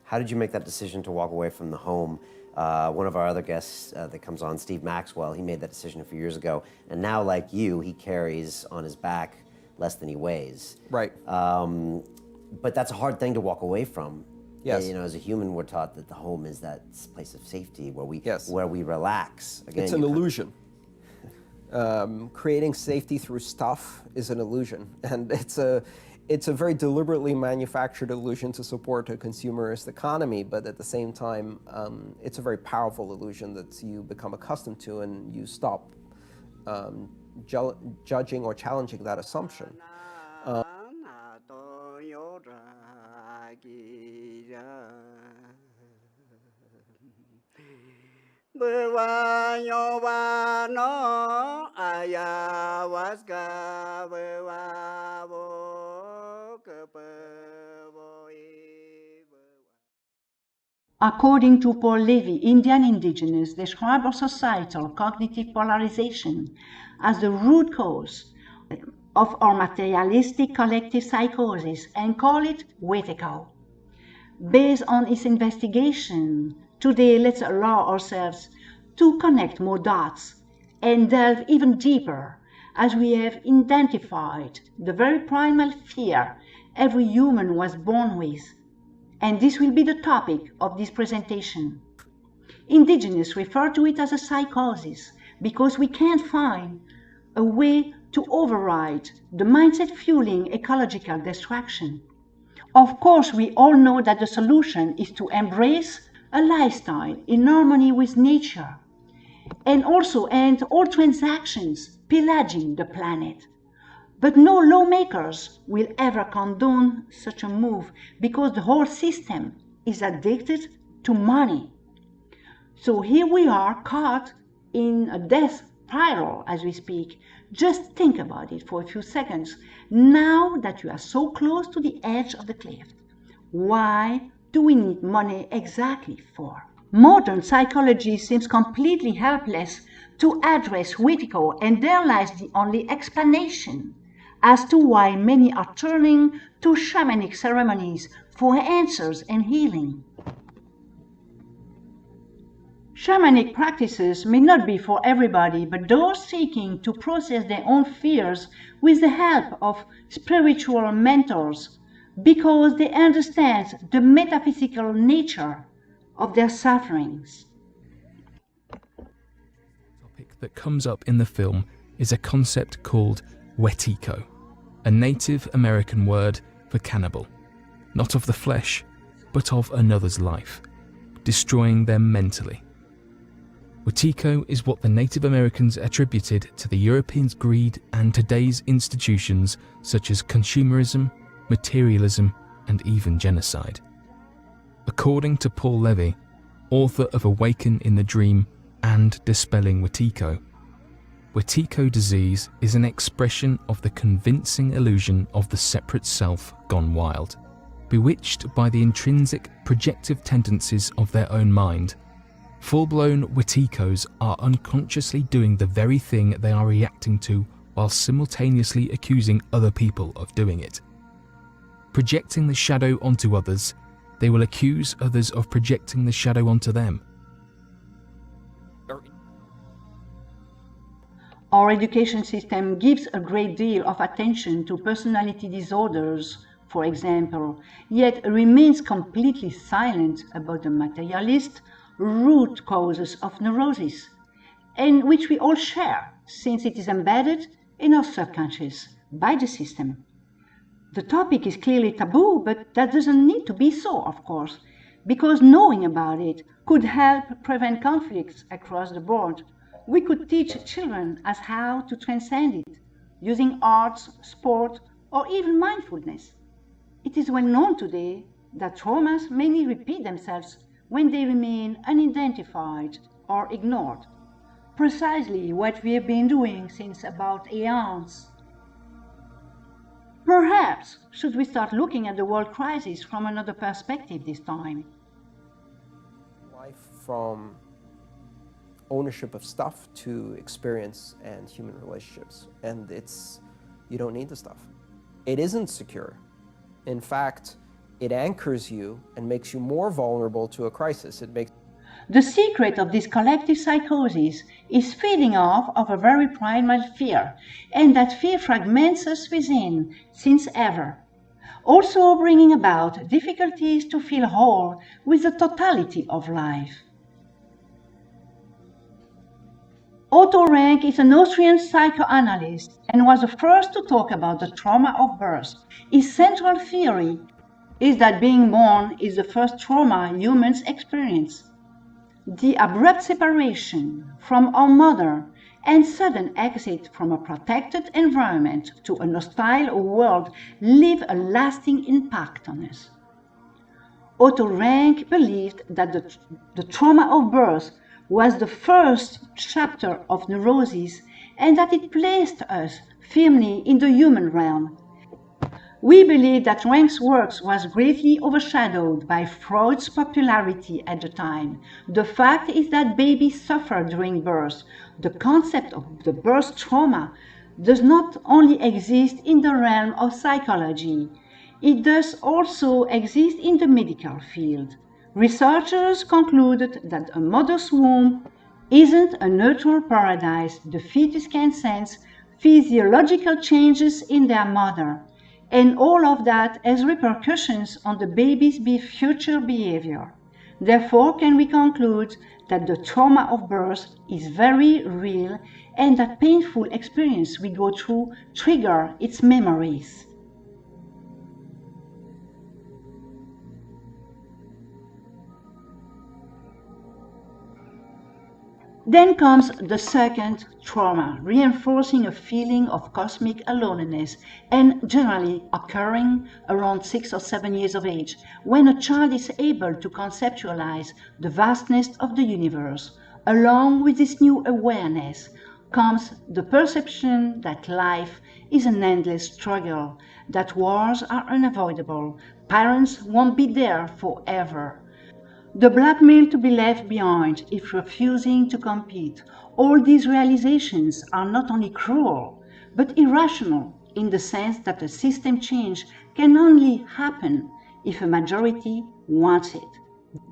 How did you make that decision to walk away from the home? One of our other guests that comes on, Steve Maxwell, he made that decision a few years ago, and now, like you, he carries on his back less than he weighs. Right. But that's a hard thing to walk away from. Yes. You know, as a human, we're taught that the home is that place of safety where we Yes. where we relax. Again, It's an illusion. Creating safety through stuff is an illusion, and it's a very deliberately manufactured illusion to support a consumerist economy, but at the same time, it's a very powerful illusion that you become accustomed to, and you stop judging or challenging that assumption. According to Paul Levy, Indian Indigenous describe our societal cognitive polarization as the root cause of our materialistic collective psychosis and call it Wetiko. Based on its investigation, today let's allow ourselves to connect more dots and delve even deeper as we have identified the very primal fear every human was born with. And this will be the topic of this presentation. Indigenous refer to it as a psychosis because we can't find a way to override the mindset fueling ecological destruction. Of course, we all know that the solution is to embrace a lifestyle in harmony with nature and also end all transactions pillaging the planet. But no lawmakers will ever condone such a move because the whole system is addicted to money. So here we are caught in a death spiral as we speak. Just think about it for a few seconds. Now that you are so close to the edge of the cliff, why do we need money exactly for? Modern psychology seems completely helpless to address Wetiko, and there lies the only explanation as to why many are turning to shamanic ceremonies for answers and healing. Shamanic practices may not be for everybody, but those seeking to process their own fears with the help of spiritual mentors, because they understand the metaphysical nature of their sufferings. The topic that comes up in the film is a concept called Wetiko, a Native American word for cannibal, not of the flesh, but of another's life, destroying them mentally. Wetiko is what the Native Americans attributed to the Europeans' greed and today's institutions such as consumerism, materialism, and even genocide. According to Paul Levy, author of Awaken in the Dream and Dispelling Wetiko, Wetiko disease is an expression of the convincing illusion of the separate self gone wild. Bewitched by the intrinsic projective tendencies of their own mind, full-blown Wetikos are unconsciously doing the very thing they are reacting to while simultaneously accusing other people of doing it. Projecting the shadow onto others, they will accuse others of projecting the shadow onto them. Our education system gives a great deal of attention to personality disorders, for example, yet remains completely silent about the materialist root causes of neurosis, and which we all share since it is embedded in our subconscious by the system. The topic is clearly taboo, but that doesn't need to be so, of course, because knowing about it could help prevent conflicts across the board. We could teach children as how to transcend it, using arts, sport, or even mindfulness. It is well known today that traumas mainly repeat themselves when they remain unidentified or ignored. Precisely what we have been doing since about eons. Perhaps should we start looking at the world crisis from another perspective this time? Life from ownership of stuff to experience and human relationships. And you don't need the stuff. It isn't secure. In fact, it anchors you and makes you more vulnerable to a crisis. The secret of this collective psychosis is feeding off of a very primal fear, and that fear fragments us within since ever, also bringing about difficulties to feel whole with the totality of life. Otto Rank is an Austrian psychoanalyst and was the first to talk about the trauma of birth. His central theory is that being born is the first trauma humans experience. The abrupt separation from our mother and sudden exit from a protected environment to a hostile world leave a lasting impact on us. Otto Rank believed that the trauma of birth was the first chapter of neurosis and that it placed us firmly in the human realm. We believe that Rank's work was greatly overshadowed by Freud's popularity at the time. The fact is that babies suffer during birth. The concept of the birth trauma does not only exist in the realm of psychology, it does also exist in the medical field. Researchers concluded that a mother's womb isn't a neutral paradise. The fetus can sense physiological changes in their mother, and all of that has repercussions on the baby's future behavior. Therefore, can we conclude that the trauma of birth is very real and that painful experience we go through trigger its memories. Then comes the second trauma, reinforcing a feeling of cosmic aloneness and generally occurring around 6 or 7 years of age, when a child is able to conceptualize the vastness of the universe. Along with this new awareness comes the perception that life is an endless struggle, that wars are unavoidable, parents won't be there forever. The blackmail to be left behind if refusing to compete. All these realizations are not only cruel, but irrational in the sense that a system change can only happen if a majority wants it.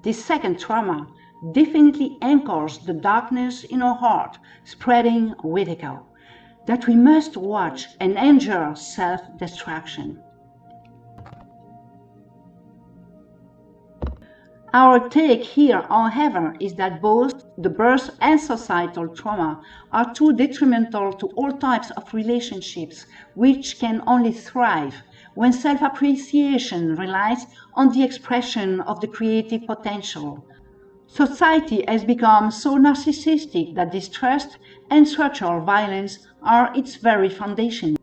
This second trauma definitely anchors the darkness in our heart, spreading Wetiko, that we must watch and endure self-destruction. Our take here, however, is that both the birth and societal trauma are too detrimental to all types of relationships, which can only thrive when self-appreciation relies on the expression of the creative potential. Society has become so narcissistic that distrust and structural violence are its very foundation.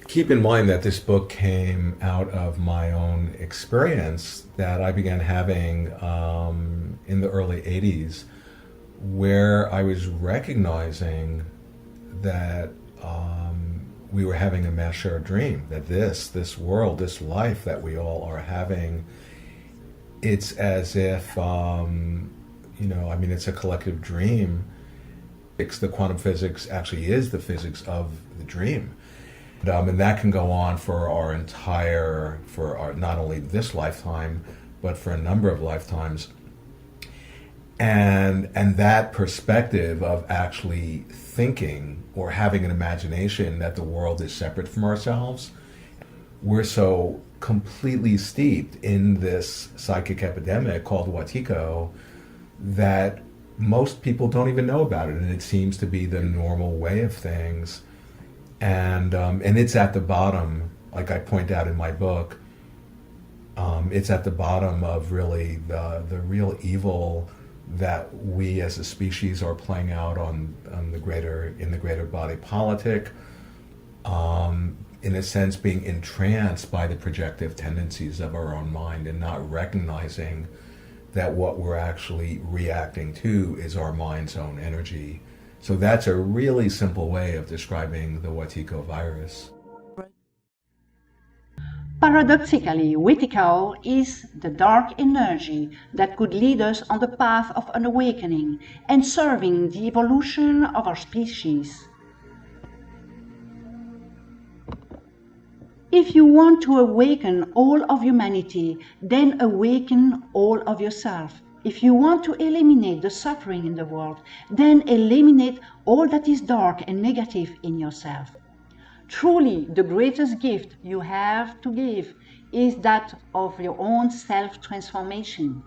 Keep in mind that this book came out of my own experience that I began having in the early 80s, where I was recognizing that we were having a mass shared dream, that this world, this life that we all are having, it's as if, it's a collective dream. The quantum physics actually is the physics of the dream. And that can go on for not only this lifetime, but for a number of lifetimes. And that perspective of actually thinking or having an imagination that the world is separate from ourselves, we're so completely steeped in this psychic epidemic called Wetiko that most people don't even know about it, and it seems to be the normal way of things. And it's at the bottom, like I point out in my book, it's at the bottom of really the real evil that we as a species are playing out in the greater body politic, in a sense being entranced by the projective tendencies of our own mind and not recognizing that what we're actually reacting to is our mind's own energy. So that's a really simple way of describing the Wetiko virus. Paradoxically, Wetiko is the dark energy that could lead us on the path of an awakening and serving the evolution of our species. If you want to awaken all of humanity, then awaken all of yourself. If you want to eliminate the suffering in the world, then eliminate all that is dark and negative in yourself. Truly, the greatest gift you have to give is that of your own self-transformation.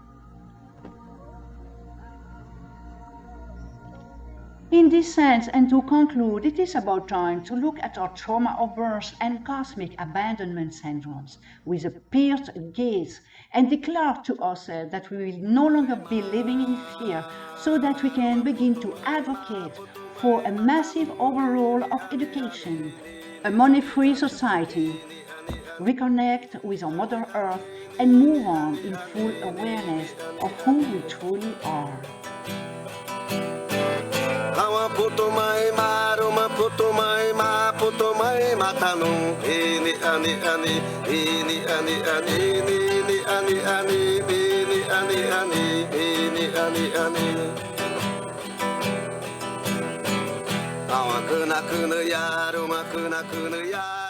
In this sense, and to conclude, it is about time to look at our trauma of birth and cosmic abandonment syndromes with a pierced gaze and declare to ourselves that we will no longer be living in fear, so that we can begin to advocate for a massive overhaul of education, a money-free society, reconnect with our Mother Earth, and move on in full awareness of who we truly are. Puto mai maruma puto mai ma puto mai matanung ini ani ani ini ani ani ini ani ani ini ani ani ini ani ani awa kena ya ruma kena ya